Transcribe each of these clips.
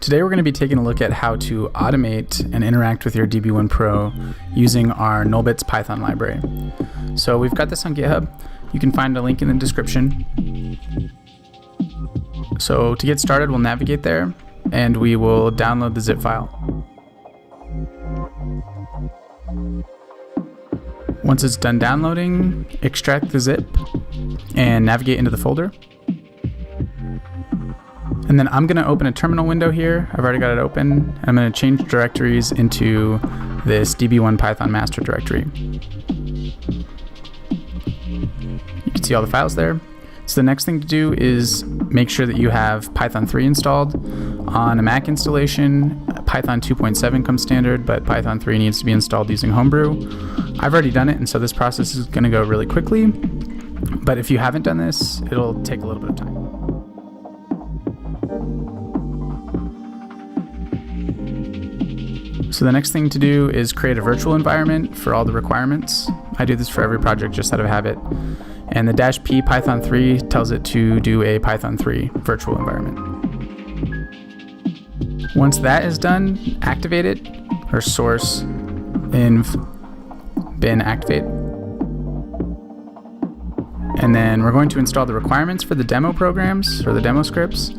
Today we're going to be taking a look at how to automate and interact with your DB1 Pro using our Nullbits Python library. So we've got this on GitHub. You can find a link in the description. So to get started, we'll navigate there and we will download the zip file. Once it's done downloading, extract the zip and navigate into the folder. And then I'm going to open a terminal window here. I've already got it open. I'm going to change directories into this DB1-Python master directory. You can see all the files there. So the next thing to do is make sure that you have Python 3 installed. On a Mac installation, Python 2.7 comes standard, but Python 3 needs to be installed using Homebrew. I've already done it, and so this process is going to go really quickly. But if you haven't done this, it'll take a little bit of time. So the next thing to do is create a virtual environment for all the requirements. I do this for every project just out of habit. And the -p Python 3 tells it to do a Python 3 virtual environment. Once that is done, activate it, or source inv bin activate. And then we're going to install the requirements for the demo programs, or the demo scripts.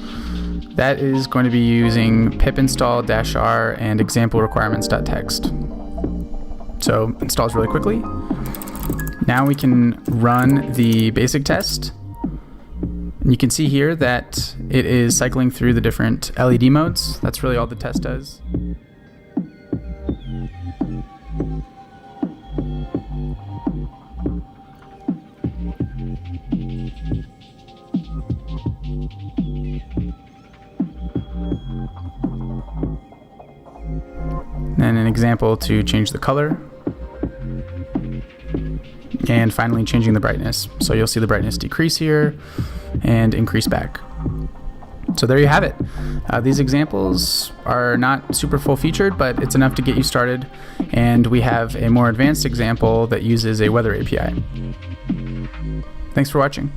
That is going to be using pip install -r and example requirements.txt. So installs really quickly. Now we can run the basic test. And you can see here that it is cycling through the different LED modes. That's really all the test does. And an example to change the color. And finally changing the brightness. So you'll see the brightness decrease here and increase back. So there you have it. These examples are not super full featured, but it's enough to get you started. And we have a more advanced example that uses a weather API. Thanks for watching.